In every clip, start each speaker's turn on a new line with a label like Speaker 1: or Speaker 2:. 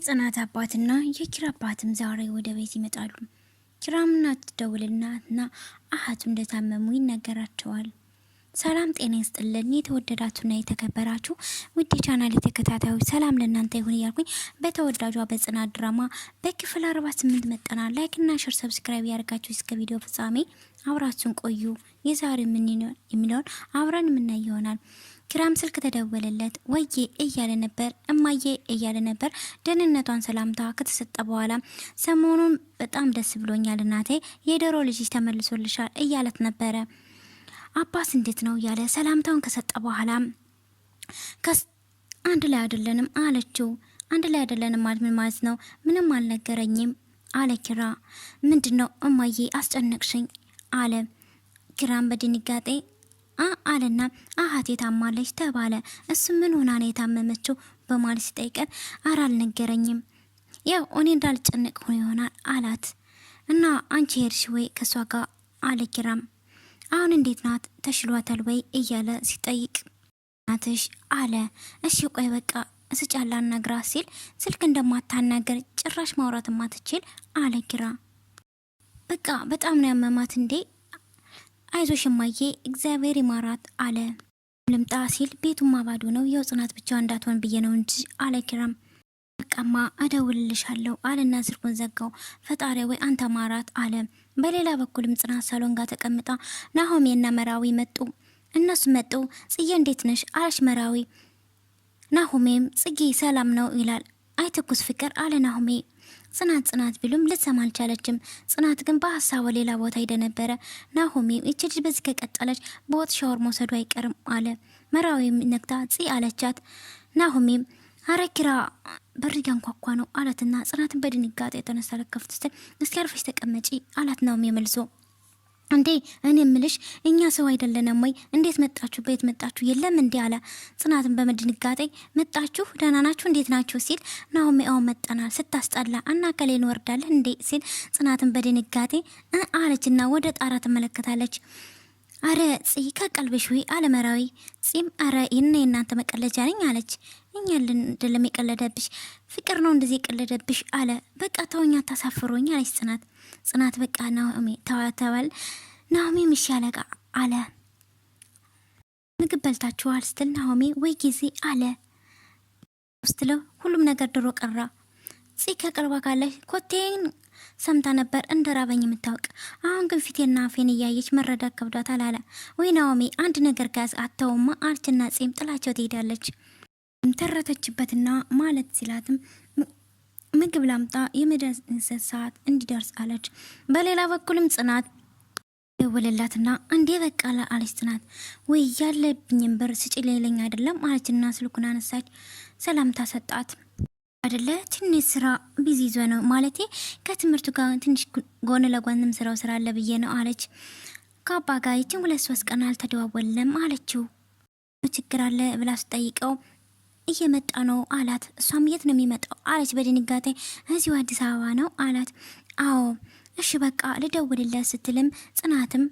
Speaker 1: የጽናት አባትና የኪራ አባትም ዛሬ ወደ ቤት ይመጣሉ። ኪራምና ትደውልናትና አሃቱ እንደታመሙ ይነገራቸዋል። ሰላም ጤና ይስጥልን የተወደዳችሁና የተከበራችሁ ውድ ቻናል ተከታታዮች ሰላም ለእናንተ ይሁን እያልኩኝ በተወዳጇ በጽናት ድራማ በክፍል 48 መጠናል። ላይክና ሼር ሰብስክራይብ ያደርጋችሁ እስከ ቪዲዮ ፍጻሜ አብራችሁን ቆዩ። የዛሬ ምን የሚለውን አብረን የምናይ ይሆናል። ኪራም ስልክ ተደወለለት። ወዬ እያለ ነበር፣ እማዬ እያለ ነበር። ደህንነቷን ሰላምታ ከተሰጠ በኋላ ሰሞኑን በጣም ደስ ብሎኛል እናቴ፣ የዶሮ ልጅ ተመልሶልሻል እያለት ነበረ። አባስ እንዴት ነው እያለ ሰላምታውን ከሰጠ በኋላ አንድ ላይ አይደለንም አለችው። አንድ ላይ አይደለንም ማለት ምን ማለት ነው? ምንም አልነገረኝም አለ ኪራ። ምንድነው እማዬ አስጨነቅሽኝ አለ ኪራም በድንጋጤ አለና አሃቴ ታማለች ተባለ። እሱ ምን ሆና ነው የታመመችው በማለት ሲጠይቀን አራ አልነገረኝም፣ ያው እኔ እንዳልጨነቅ ሆኖ ይሆናል አላት። እና አንቺ ሄድሽ ወይ ከሷ ጋር አለ ኪራም። አሁን እንዴት ናት ተሽሏታል ወይ እያለ ሲጠይቅ ናትሽ አለ። እሺ ቆይ በቃ እስጫላ ነግራ ሲል ስልክ እንደማታናገር ጭራሽ ማውራት ማትችል አለ ኪራ። በቃ በጣም ነው ያመማት እንዴ? አይዞሽ እማዬ እግዚአብሔር ይማራት አለ። ልምጣ ሲል ቤቱማ ባዶ ነው፣ የው ጽናት ብቻ እንዳትሆን ብዬ ነው እንጂ አለ ኪራም። በቃማ እደውልልሻለሁ አለና ስልኩን ዘጋው። ፈጣሪ ወይ አንተ ማራት አለ። በሌላ በኩልም ጽናት ሳሎን ጋር ተቀምጣ ናሆሜና መራዊ መጡ። እነሱ መጡ። ጽዬ እንዴት ነሽ አለች መራዊ። ናሆሜም ጽጌ ሰላም ነው ይላል። አይ ትኩስ ፍቅር አለ ናሆሜ። ጽናት ቢሉም ልትሰማ አልቻለችም። ጽናት ግን በሀሳቧ ሌላ ቦታ ሄደ ነበረ። ናሆሜ እቺ ልጅ በዚህ ከቀጠለች በወጥ ሻወር መውሰዱ አይቀርም አለ። መራዊም ነግታ ጽ አለቻት። ናሆሜም አረ ኪራ በር ያንኳኳ ነው አላትና ጽናትን በድንጋጤ የተነሳ ለከፍት ስትል እስኪ አርፈሽ ተቀመጪ አላት። ናሆሜ መልሶ እንዴ እኔ ምልሽ እኛ ሰው አይደለንም ወይ? እንዴት መጣችሁ? ቤት መጣችሁ የለም እንዴ አለ። ጽናትን በመድንጋጤ መጣችሁ ደህና ናችሁ እንዴት ናችሁ ሲል ናሆሜ አው መጣናል ስታስጣላ እና ከሌን ወርዳለህ እንዴ ሲል ጽናትን በድንጋጤ አለችና ወደ ጣራ ተመለከታለች። አረ ጽይ ከቀልብሽ ወይ አለ መራዊ። ጽም አረ እናንተ መቀለጃ ነኝ አለች። እኛ ለለም የቀለደብሽ ፍቅር ነው እንደዚህ የቀለደብሽ አለ። በቃ ተወኛ ታሳፍሮኝ አለች ጽናት በቃ ናሆሜ ተዋተዋል። ናሆሜ ምሽ ያለቃ አለ። ምግብ በልታችኋል ስትል ናሆሜ ወይ ጊዜ አለ ስትለው ሁሉም ነገር ድሮ ቀራ። ጽይ ከቅርባ ካለሽ ኮቴን ሰምታ ነበር እንደራበኝ የምታውቅ። አሁን ግን ፊቴና አፌን እያየች መረዳት ከብዷታል አለ። ወይ ናሆሜ አንድ ነገር ጋዝ አተውማ አልችና ጽም ጥላቸው ትሄዳለች። ተረተችበትና ማለት ሲላትም ምግብ ላምጣ የመድረስ ሰዓት እንዲደርስ አለች። በሌላ በኩልም ጽናት ደወለላትና እንዴ በቃ አለች ጽናት። ወይ ያለብኝን ብር ስጪልኝ አይደለም አለችና ስልኩን አነሳች። ሰላምታ ሰጣት። አይደለ ትንሽ ስራ ቢዚ ይዞ ነው ማለቴ ከትምህርቱ ጋር ትንሽ ጎን ለጎንም ስራው ስራ አለ ብዬ ነው አለች። ከአባ ጋር ይችን 2-3 ቀን አልተደዋወልንም አለችው። ችግር አለ ብላ ስጠይቀው እየመጣ ነው አላት። እሷም የት ነው የሚመጣው አለች በድንጋጤ። እዚሁ አዲስ አበባ ነው አላት። አዎ እሺ በቃ ልደውልለት ስትልም ጽናትም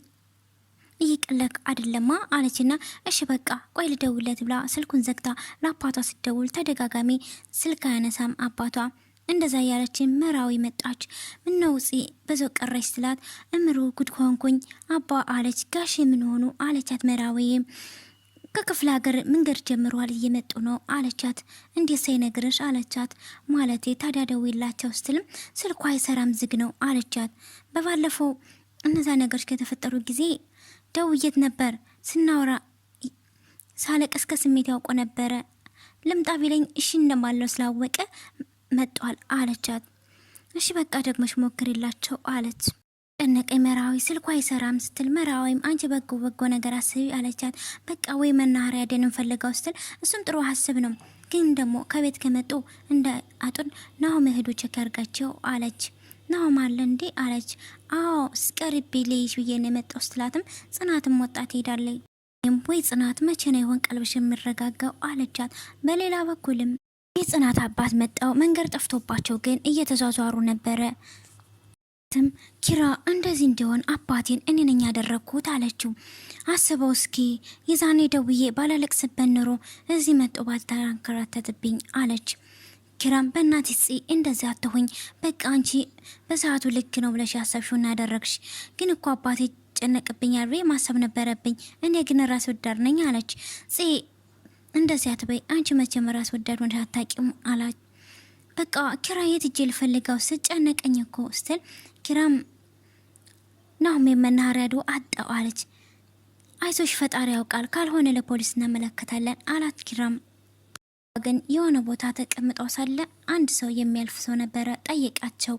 Speaker 1: እየቀለቅ አይደለማ አለችና እሺ በቃ ቆይ ልደውልለት ብላ ስልኩን ዘግታ ለአባቷ ስትደውል ተደጋጋሚ ስልክ አያነሳም አባቷ። እንደዛ ያለች መራዊ መጣች። ምነው ጽ በዘው ቀረሽ ስላት እምሩ ጉድ ሆንኩኝ አባ አለች። ጋሽ ምን ሆኑ አለቻት መራዊ። ከክፍለ ሀገር መንገድ ጀምሯል እየመጡ ነው አለቻት። እንዴት ሳይነግርሽ አለቻት። ማለቴ ታዲያ ደውይላቸው ስትልም ስልኳ አይሰራም ዝግ ነው አለቻት። በባለፈው እነዛ ነገሮች ከተፈጠሩ ጊዜ ደውዬት ነበር ስናወራ ሳለቀስ ከስሜት ያውቆ ነበረ። ልምጣ ቢለኝ እሺ እንደማለው ስላወቀ መጧል አለቻት። እሺ በቃ ደግመሽ ሞክሪላቸው አለች። ጨነቀኝ መራዊ ስልኳ አይሰራም ስትል መራዊም አንቺ በጎ ነገር አስቢ አለቻት። በቃ ወይ መናኸሪያ ደን እንፈልጋው ስትል እሱም ጥሩ ሀሳብ ነው፣ ግን ደግሞ ከቤት ከመጡ እንደ አጡን ናሆም ሄዶ ቼክ ያርጋቸው አለች። ናሆም አለ እንዴ አለች። አዎ ስቀርቤ ልይሽ ብዬ ነው የመጣው ስትላትም ጽናትም ወጣት ሄዳለች። ወይ ጽናት መቼ ነው ይሆን ቀልብሽ የሚረጋጋው አለቻት። በሌላ በኩልም የጽናት አባት መጣው። መንገድ ጠፍቶባቸው ግን እየተዟዟሩ ነበረ። ኪራ እንደዚህ እንዲሆን አባቴን እኔ ነኝ ያደረኩት አለችው። አስበው እስኪ የዛኔ ደውዬ ባላለቅስበት ኖሮ እዚህ መጥቶ ባልተንከራተትብኝ አለች። ኪራም በእናትህ ጽ እንደዚህ አትሁኝ፣ በቃ አንቺ በሰዓቱ ልክ ነው ብለሽ ያሰብሽውና ያደረግሽ፣ ግን እኮ አባቴ ጨነቅብኛል ብዬ ማሰብ ነበረብኝ፣ እኔ ግን ራስ ወዳድ ነኝ አለች። ጽ እንደዚህ አትበይ፣ አንቺ መቼም ራስ ወዳድ ሆነሽ አታውቂም አላት። በቃ ኪራ የት እጄ ልፈልገው ስጨነቀኝ እኮ ስትል ኪራም ናሁም መናኸሪያ ሄዶ አጣው አለች። አይዞሽ ፈጣሪ ያውቃል፣ ካልሆነ ለፖሊስ እናመለከታለን አላት። ኪራም ግን የሆነ ቦታ ተቀምጠው ሳለ አንድ ሰው የሚያልፍ ሰው ነበረ። ጠየቃቸው።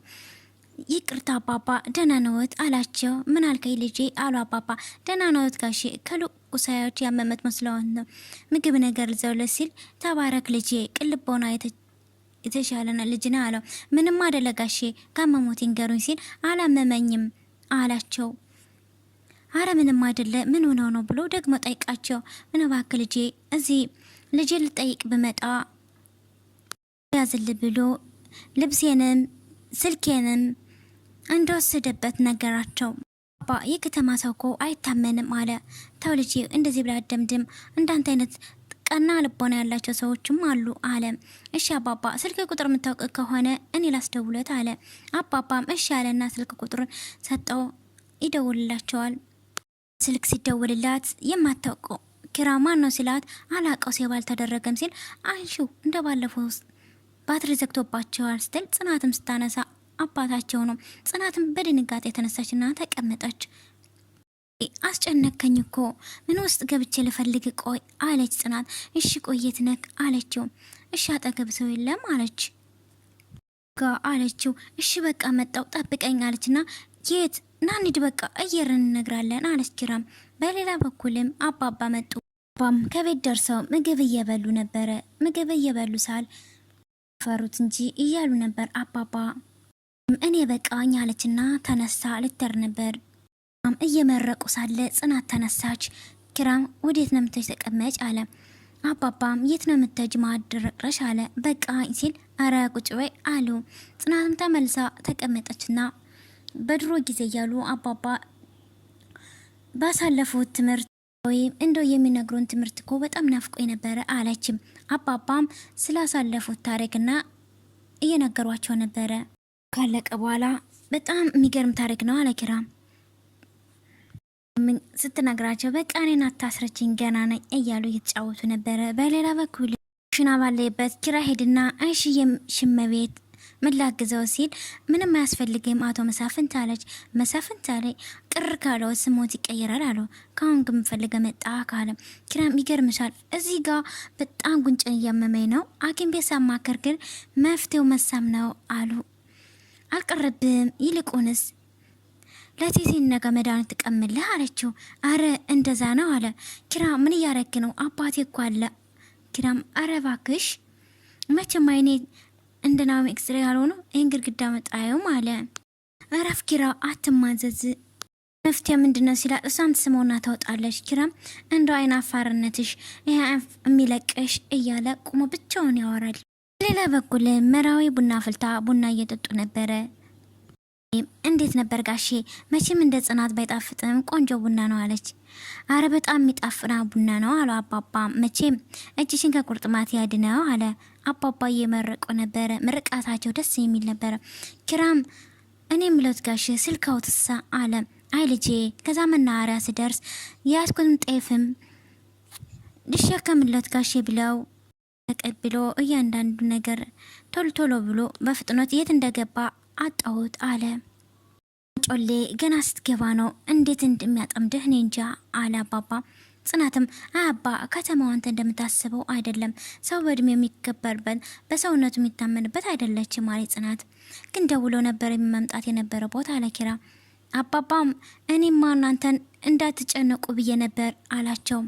Speaker 1: ይቅርታ አባባ ደህና ነዎት አላቸው። ምን አልከኝ ልጄ አሉ አባባ። ደህና ነዎት ጋሼ፣ ከልቁሳዮች ያመመት መስለውን ነው ምግብ ነገር ልዘውለት ሲል ተባረክ ልጄ፣ ቅልቦና የተሻለና ልጅ ነው አለው። ምንም አይደለ ጋሼ፣ ካመሞት ይንገሩኝ ሲል አላመመኝም አላቸው። አረ ምንም አይደለ ምን ሆነው ነው ብሎ ደግሞ ጠይቃቸው። ምን እባክህ ልጄ እዚህ ልጄ ልጠይቅ ብመጣ ያዝል ብሎ ልብሴንም ስልኬንም እንደወሰደበት ነገራቸው። አባ የከተማ ሰው እኮ አይታመንም አለ። ተው ልጄ እንደዚህ ብላ ደምድም፣ እንዳንተ አይነት ቀና ልቦና ያላቸው ሰዎችም አሉ አለ። እሺ አባባ ስልክ ቁጥር የምታውቅ ከሆነ እኔ ላስደውለት አለ። አባባም እሺ ያለና ስልክ ቁጥሩን ሰጠው። ይደውልላቸዋል። ስልክ ሲደውልላት የማታውቀው ኪራ ማን ነው ሲላት አላቀው ሴቭ አልተደረገም ሲል አንሺው እንደባለፈው ባትሪ ዘግቶባቸዋል ስትል ጽናትም ስታነሳ አባታቸው ነው። ጽናትም በድንጋጤ የተነሳችና ተቀመጠች። አስጨነከኝ እኮ ምን ውስጥ ገብቼ ልፈልግ ቆይ አለች ጽናት። እሺ ቆየት ነክ አለችው። እሺ አጠገብ ሰው የለም አለች ጋ አለችው። እሺ በቃ መጣው ጠብቀኝ አለችና የት ናንድ በቃ እየርን እነግራለን አለች ኪራም። በሌላ በኩልም አባባ መጡ። አባም ከቤት ደርሰው ምግብ እየበሉ ነበረ። ምግብ እየበሉ ሳል ፈሩት እንጂ እያሉ ነበር። አባባ እኔ በቃኝ አለችና ተነሳ ልትር ነበር። እየመረቁ ሳለ ጽናት ተነሳች። ኪራም ወዴት ነው የምትሄጂ ተቀመጭ አለ። አባባም የት ነው የምትሄጂ ማድረቅረሽ አለ። በቃኝ ሲል አረ ቁጭ በይ አሉ። ጽናትም ተመልሳ ተቀመጠችና በድሮ ጊዜ እያሉ አባባ ባሳለፉት ትምህርት ወይም እንደው የሚነግሩን ትምህርት እኮ በጣም ናፍቆ ነበረ አለችም። አባባም ስላሳለፉት ታሪክና እየነገሯቸው ነበረ። ካለቀ በኋላ በጣም የሚገርም ታሪክ ነው አለ ኪራም ስትነግራቸው። በቃ እኔን አታስረችኝ ገና ነኝ እያሉ እየተጫወቱ ነበረ። በሌላ በኩል ሽና ባለበት ኪራ ሄድና እሺ ሽመቤት ምን ላግዘው ሲል ምንም አያስፈልግም አቶ መሳፍንት አለች። መሳፍንት አለ ቅር ካለው ስሞት ይቀየራል አሉ። ካሁን ግን ፈልገ መጣ ካለ ኪራም ይገርምሻል እዚህ ጋር በጣም ጉንጭን እያመመኝ ነው፣ ሐኪም ቤት ሳማከር ግን መፍትሄው መሳም ነው አሉ። አልቀረብም ይልቁንስ ለቴቴ ነገ መድኃኒት ትቀምልህ አለችው። አረ እንደዛ ነው አለ ኪራ። ምን እያረግ ነው አባቴ እኮ አለ። ኪራም አረ እባክሽ መቼም አይኔ እንደናም ኤክስሬ ያልሆነ ይህን ግድግዳ መጣየውም አለ። እረፍ ኪራ አትማዘዝ፣ መፍትሄ ምንድነው ሲላ እሷም ትስመውና ታወጣለች። ኪራም እንደ አይን አፋርነትሽ ይሄ የሚለቀሽ እያለ ቁሞ ብቻውን ያወራል። ሌላ በኩል መራዊ ቡና ፍልታ ቡና እየጠጡ ነበረ። እንዴት ነበር ጋሼ? መቼም እንደ ጽናት ባይጣፍጥም ቆንጆ ቡና ነው አለች። አረ በጣም የሚጣፍና ቡና ነው አሉ አባባ። መቼም እጅሽን ከቁርጥማት ያድነው አለ አባባ። እየመረቁ ነበረ። ምርቃታቸው ደስ የሚል ነበረ። ኪራም እኔ ምለት ጋሼ ስልካው ትሳ አለ። አይ ልጄ ከዛ መናኸሪያ ስደርስ ያስኩትም ጤፍም ልሸከምለት ጋሼ ብለው ተቀብሎ እያንዳንዱ ነገር ቶሎ ቶሎ ብሎ በፍጥነት የት እንደገባ አጣሁት አለ። ጮሌ ገና ስትገባ ነው እንዴት እንደሚያጠምድህ እኔ እንጃ አለ አባባ። ጽናትም አባ ከተማው አንተ እንደምታስበው አይደለም፣ ሰው በእድሜ የሚከበርበት በሰውነቱ የሚታመንበት አይደለችም ማለት ጽናት። ግን ደውሎ ነበር የሚመምጣት የነበረ ቦታ አለ ኪራ። አባባም እኔማ እናንተን እንዳትጨነቁ ብዬ ነበር አላቸው።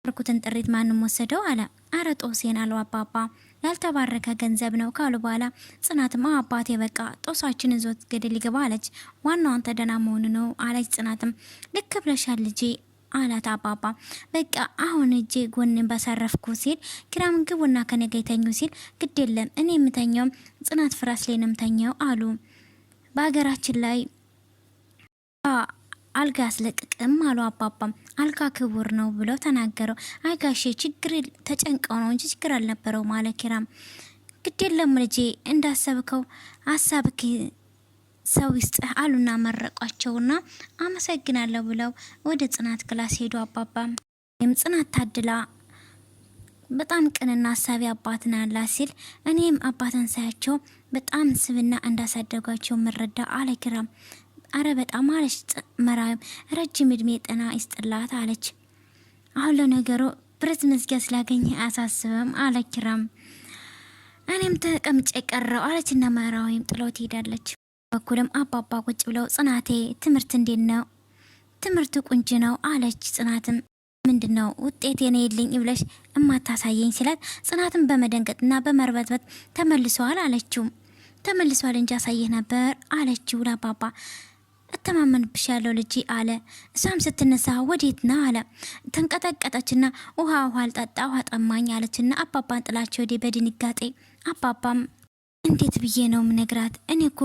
Speaker 1: ርኩትን ጥሪት ማንም ወሰደው አለ። አረ ጦሴን አለው አባባ። ያልተባረከ ገንዘብ ነው ካሉ በኋላ ጽናትም አባቴ በቃ ጦሳችን ይዞት ገደል ይገባ አለች። ዋናው አንተ ደህና መሆኑ ነው አለች ጽናትም። ልክ ብለሻል ልጄ አላት አባባ። በቃ አሁን እጄ ጎንን በሰረፍኩ ሲል ኪራም ግቡና ከነገ ይተኙ ሲል ግድ የለም እኔ የምተኛው ጽናት ፍራስ ላይ ነው የምተኛው አሉ። በሀገራችን ላይ አልጋ ያስለቅቅም አሉ አባባም። አልጋ ክቡር ነው ብለው ተናገረው። አይ ጋሼ ችግር ተጨንቀው ነው እንጂ ችግር አልነበረው ማለት ኪራም። ግድ የለም ልጄ እንዳሰብከው ሀሳብክ ሰው ይስጥህ አሉና መረቋቸውና አመሰግናለሁ ብለው ወደ ጽናት ክላስ ሄዱ። አባባም ጽናት ታድላ በጣም ቅንና ሀሳቢ አባት ነው ያላት ሲል እኔም አባትን ሳያቸው በጣም ስብና እንዳሳደጓቸው መረዳ አለ ኪራም። አረ በጣም አለች መራዊም ረጅም እድሜ ጤና ይስጥላት አለች። አሁን ለነገሩ ብረት መዝጊያ ስላገኘ አያሳስብም አለ ኪራም። እኔም ተቀምጬ ቀረው አለችና መራዊም ጥለው ትሄዳለች። በኩልም አባባ ቁጭ ብለው ጽናቴ ትምህርት እንዴት ነው? ትምህርቱ ቁንጅ ነው አለች ጽናትም ምንድነው ውጤት የኔ ይልኝ ይብለሽ እማታሳየኝ ሲላት ጽናትን በመደንገጥና በመርበትበት ተመልሷል አለችው። ተመልሷል እንጂ አሳየህ ነበር አለችው ለአባባ። እተማመንብሻለሁ ልጅ አለ። እሷም ስትነሳ ወዴት ነው አለ። ተንቀጠቀጠችና ውሃ አልጠጣ ውሃ ጠማኝ አለችና አባባን ጥላቸው ወደ በድንጋጤ አባባም እንዴት ብዬ ነው ምነግራት? እኔ እኮ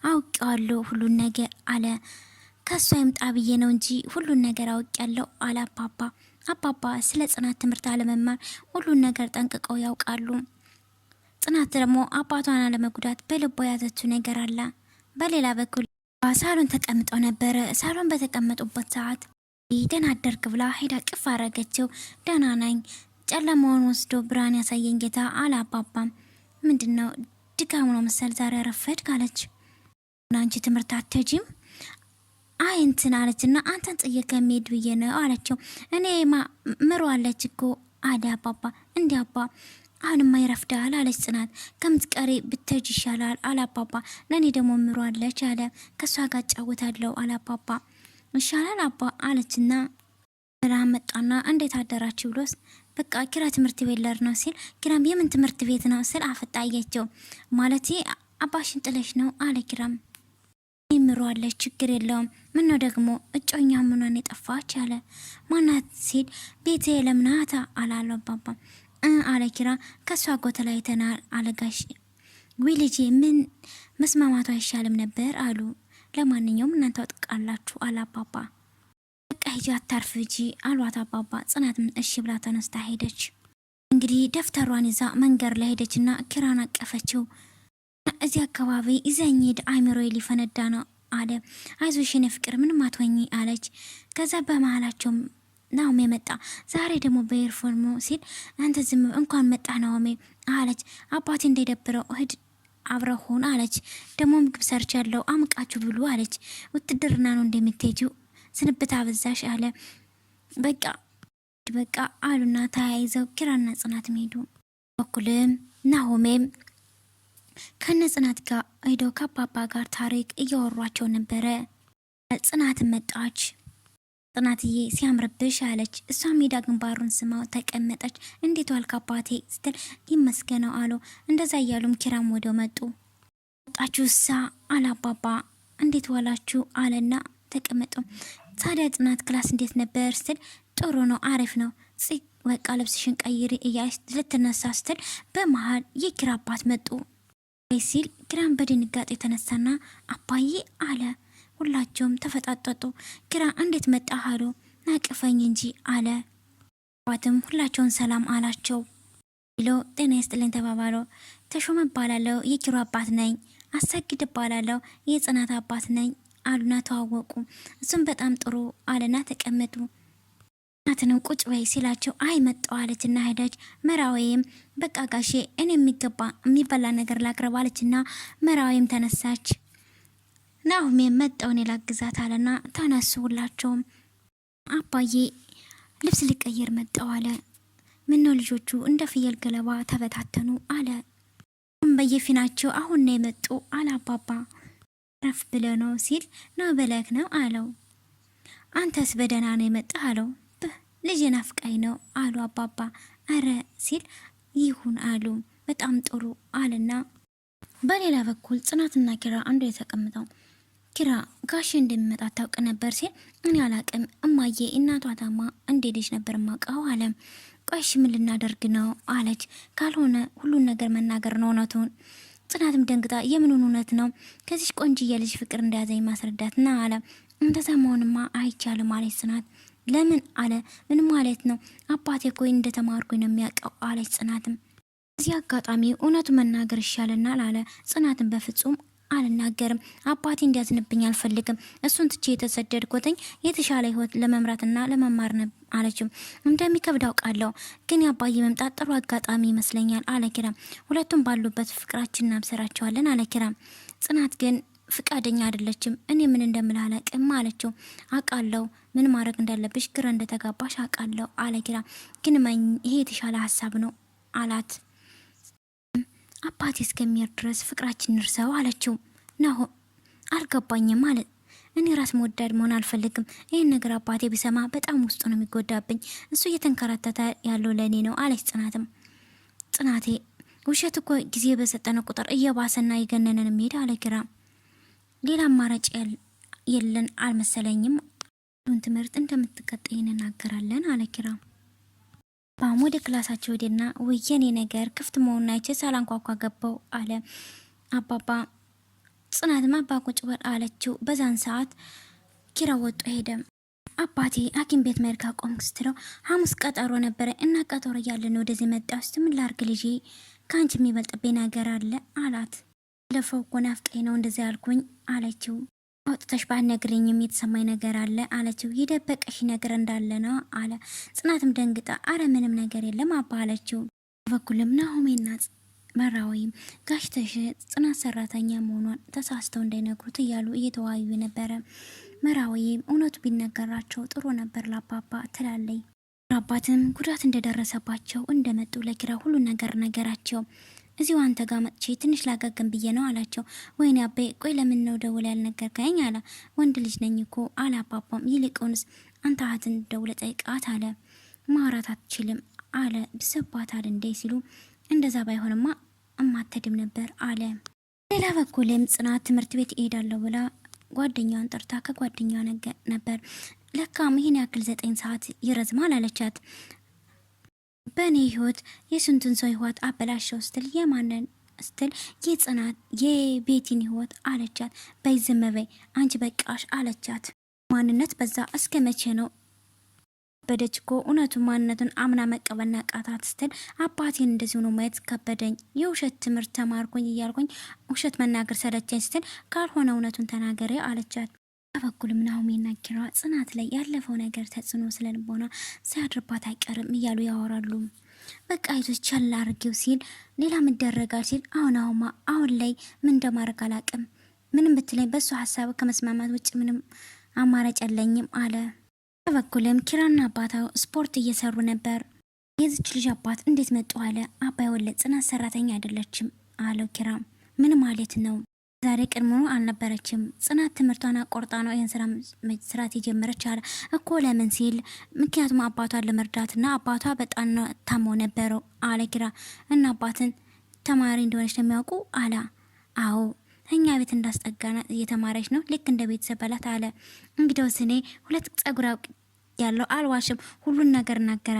Speaker 1: አውቄዋለሁ ሁሉን ነገር አለ። ከሷ ይምጣ ብዬ ነው እንጂ ሁሉን ነገር አውቄያለሁ አለ አባባ። አባባ ስለ ጽናት ትምህርት አለመማር ሁሉን ነገር ጠንቅቀው ያውቃሉ። ጽናት ደግሞ አባቷን አለመጉዳት በልቦ ያዘችው ነገር አለ። በሌላ በኩል ሳሎን ተቀምጠው ነበረ። ሳሎን በተቀመጡበት ሰዓት ደህና አደርክ ብላ ሄዳ ቅፍ አረገችው። ደህና ነኝ፣ ጨለማውን ወስዶ ብርሃን ያሳየኝ ጌታ አለ አባባም። ምንድነው ድካሙ ነው መሰል ዛሬ ረፈድ ካለች አንቺ ትምህርት አትሄጂም አይ እንትን አለችና አንተን ጥዬ ከመሄድ ብዬ ነው አለችው። እኔ ምሮ አለች እኮ አለ አባባ። እንዲ አባ አሁንማ ይረፍዳል አለች ጽናት። ከምትቀሪ ብትሄጂ ይሻላል አለ አባባ። ለእኔ ደግሞ ምሮ አለች አለ። ከሷ ጋር ጫወታለሁ አለ አባባ። ይሻላል አባ አለችና ብርሃን መጣና እንዴት አደራችሁ ብሎስ በቃ ኪራ ትምህርት ቤት ለር ነው ሲል ኪራም የምን ትምህርት ቤት ነው ስል አፈጣየችው። ማለቴ አባሽን ጥለሽ ነው አለ ኪራም። ይምሯለች ችግር የለውም። ምን ነው ደግሞ እጮኛ ምኗን የጠፋች አለ። ማናት ሲል ቤቴ ለምናታ አላለው አባባ አለ ኪራ። ከሷ ጎተላይተናል አለጋሽ ወይ ልጄ ምን መስማማቱ አይሻልም ነበር አሉ። ለማንኛውም እናንተ ወጥቃላችሁ አለ አባባ። በቃ ሂጂ አታርፍጂ አሏት አባባ። ጽናትም እሺ ብላ ተነስታ ሄደች። እንግዲህ ደፍተሯን ይዛ መንገድ ላይ ሄደችና ኪራን አቀፈችው። እዚህ አካባቢ ይዘኝ ሂድ አይምሮዬ ሊፈነዳ ነው አለ። አይዞሽ የኔ ፍቅር ምንም አትሆኚ አለች። ከዛ በመሀላቸው ናሆሜ መጣ። ዛሬ ደግሞ በኤርፎርሞ ሲል አንተ ዝም እንኳን መጣ ናሆሜ አለች። አባቴ እንደደብረው ሂድ አብረሆን አለች። ደግሞ ምግብ ሰርቻለሁ አምቃችሁ ብሉ አለች። ውትድርና ነው እንደምትሄጂው ስንብት አበዛሽ አለ። በቃ አሉና ተያይዘው ኪራና ጽናት ሄዱ። በኩልም ናሆሜም ከነ ጽናት ጋር ሄዶ ከአባባ ጋር ታሪክ እያወሯቸው ነበረ። ጽናት መጣች። ጽናትዬ ሲያምርብሽ አለች። እሷ ሜዳ ግንባሩን ስማው ተቀመጠች። እንዴት ዋልክ አባቴ ስትል ይመስገነው አሉ። እንደዛ እያሉም ኪራም ወደው መጡ። ወጣችሁ እሳ አለ አባባ። እንዴት ዋላችሁ አለና ተቀመጡ። ታዲያ ጽናት ክላስ እንዴት ነበር ስትል ጥሩ ነው አሪፍ ነው በቃ ልብስሽን ቀይሪ እያለች ልትነሳ ስትል በመሃል የኪራ አባት መጡ። ሲል ኪራን በድንጋጤ የተነሳና አባዬ አለ። ሁላቸውም ተፈጣጠጡ። ኪራ እንዴት መጣህ አሉ። ናቅፈኝ እንጂ አለ። አባትም ሁላቸውን ሰላም አላቸው። ብሎ ጤና ይስጥልኝ ተባባሉ። ተሾመ እባላለሁ የኪራ አባት ነኝ። አሰግድ እባላለሁ የጽናት አባት ነኝ አሉና ተዋወቁ። እሱም በጣም ጥሩ አለና ተቀመጡ። ጽናትንም ቁጭ በይ ሲላቸው አይ መጣሁ አለችና ሄደች። መራዊም በቃ ጋሼ እኔ የሚበላ ነገር ላቅርብ አለችና መራዊም ተነሳች። ናሆሜም መጣሁ እኔ ላግዛት አለና ተነሱ ሁላቸውም። አባዬ ልብስ ሊቀየር መጣሁ አለ። ምነው ልጆቹ እንደ ፍየል ገለባ ተበታተኑ አለ። በየፊናቸው አሁን ነው የመጡ አለ አባባ። ረፍ ብለ ነው ሲል ነው በለክ ነው አለው። አንተስ በደህና ነው የመጣህ አለው። ልጅ ናፍቃኝ ነው አሉ አባባ። አረ ሲል ይሁን አሉ። በጣም ጥሩ አለና በሌላ በኩል ጽናትና ኪራ አንዱ የተቀምጠው ኪራ ጋሼ እንደሚመጣ ታውቅ ነበር ሲል እኔ አላቅም እማዬ እናቷ ታማ እንደሄደች ነበር ማውቀው አለ። ቆይሽ ምን ልናደርግ ነው አለች። ካልሆነ ሁሉን ነገር መናገር ነው እውነቱን። ጽናትም ደንግጣ የምኑን እውነት ነው? ከዚህ ቆንጅዬ ልጅ ፍቅር እንደያዘኝ ማስረዳትና አለ። እንደዛ መሆንማ አይቻልም አለች ጽናት። ለምን አለ። ምን ማለት ነው? አባቴ እኮ እንደተማርኩኝ ነው የሚያውቀው አለች ጽናትም። እዚህ አጋጣሚ እውነቱ መናገር ይሻለናል አለ። ጽናትን በፍጹም አልናገርም፣ አባቴ እንዲያዝንብኝ አልፈልግም። እሱን ትቼ የተሰደድኩትኝ የተሻለ ህይወት ለመምራትና ለመማር አለችው። እንደሚከብድ አውቃለሁ፣ ግን የአባዬ መምጣት ጥሩ አጋጣሚ ይመስለኛል አለ ኪራም። ሁለቱም ባሉበት ፍቅራችን እናብሰራቸዋለን አለ ኪራም። ጽናት ግን ፍቃደኛ አይደለችም። እኔ ምን እንደምልህ አላውቅም አለችው። አውቃለሁ ምን ማድረግ እንዳለብሽ ግራ እንደተጋባሽ አውቃለሁ አለ ኪራም። ግን ይሄ የተሻለ ሀሳብ ነው አላት። አባቴ እስከሚሄድ ድረስ ፍቅራችን እንርሰው አለችው። ናሆ አልገባኝም ማለት እኔ ራስ መወዳድ መሆን አልፈልግም። ይህን ነገር አባቴ ቢሰማ በጣም ውስጡ ነው የሚጎዳብኝ። እሱ እየተንከራተተ ያለው ለእኔ ነው አለች ጽናትም። ጽናቴ ውሸት እኮ ጊዜ በሰጠነ ቁጥር እየባሰና የገነነን የሚሄድ አለ ኪራም። ሌላ አማራጭ የለን አልመሰለኝም። ትምህርት እንደምትቀጥይ እንናገራለን አለ ኪራም። ባም ወደ ክላሳቸው ሄደና ወየኔ ነገር ክፍት መሆኑን አይቼ ሳላንኳኳ ገባው አለ። አባባ ጽናትም አባ ቁጭ በል አለችው። በዛን ሰዓት ኪራ ወጡ ሄደ። አባቴ ሐኪም ቤት መሄድ ካቆምክ ስትለው ሐሙስ ቀጠሮ ነበረ እና ቀጠሮ እያለን ወደዚህ መጣሁ። እስቲ ምን ላድርግ ልጄ፣ ከአንቺ የሚበልጥብኝ ነገር አለ አላት። ለፈው እኮ ናፍቀኝ ነው እንደዚያ ያልኩኝ አለችው። አውጥተሽ ባትነግሪኝም የተሰማኝ ነገር አለ አለችው። የደበቀሽ ነገር እንዳለ ነው አለ። ጽናትም ደንግጣ አረ ምንም ነገር የለም አባ አለችው። በኩልም ናሆሜና መራዊም ጋሽ ተሽ ጽናት ሰራተኛ መሆኗን ተሳስተው እንዳይነግሩት እያሉ እየተወያዩ ነበረ። መራዊም እውነቱ ቢነገራቸው ጥሩ ነበር ለአባባ ትላለይ። አባትም ጉዳት እንደደረሰባቸው እንደመጡ ለኪራ ሁሉ ነገር ነገራቸው። እዚሁ አንተ ጋር መጥቼ ትንሽ ላጋገም ብዬ ነው አላቸው። ወይኔ አቤ ቆይ ለምን ነው ደውል ያልነገርከኝ አለ። ወንድ ልጅ ነኝ እኮ አለ አባባም። ይልቁንስ አንተ እህትን ደውለ ጠይቃት አለ። ማውራት አትችልም አለ። ብስባታል እንዴ ሲሉ እንደዛ ባይሆንማ እማተድም ነበር አለ። ሌላ በኩልም ጽናት ትምህርት ቤት እሄዳለሁ ብላ ጓደኛዋን ጠርታ ከጓደኛዋ ነበር። ለካም ይህን ያክል 9 ሰዓት ይረዝማል አለቻት። በእኔ ህይወት የስንቱን ሰው ህይወት አበላሸው ስትል የማንን ስትል የጽናት የቤቲን ህይወት አለቻት። በይ ዝም በይ አንቺ በቃሽ አለቻት። ማንነት በዛ እስከ መቼ ነው በደች እኮ እውነቱን ማንነቱን አምና መቀበልና ቃታት ስትል አባቴን እንደዚህ ነው ማየት ከበደኝ። የውሸት ትምህርት ተማርኩኝ እያልኩኝ ውሸት መናገር ሰለቸኝ ስትል ካልሆነ እውነቱን ተናገረ አለቻት። በበኩልም ናሆሜና ኪራ ጽናት ላይ ያለፈው ነገር ተጽዕኖ ስለልቦና ሳያድርባት አይቀርም እያሉ ያወራሉ። በቃ አይዞሽ ቻል አድርጌው ሲል ሌላ ምን ይደረጋል ሲል አሁን ላይ ምን እንደማድረግ አላቅም። ምንም ብትለኝ በሱ ሀሳብ ከመስማማት ውጭ ምንም አማራጭ የለኝም አለ። በበኩልም ኪራና አባታው ስፖርት እየሰሩ ነበር። የዚች ልጅ አባት እንዴት መጡ አለ። አባይ ወለድ ጽናት ሰራተኛ አይደለችም አለው ኪራ። ምን ማለት ነው? ዛሬ ቀድሞ አልነበረችም። ጽናት ትምህርቷን አቆርጣ ነው ይሄን ስራት የጀመረች አለ እኮ። ለምን ሲል ምክንያቱም አባቷን ለመርዳትና አባቷ በጣም ታሞ ነበረው አለ ኪራ። እና አባትን ተማሪ እንደሆነች ነው የሚያውቁ አለ። አዎ እኛ ቤት እንዳስጠጋና እየተማረች ነው ልክ እንደ ቤተሰብ በላት አለ። እንግዲያውስ እኔ 2 ጸጉር ያለው አልዋሽም፣ ሁሉን ነገር እናገራለሁ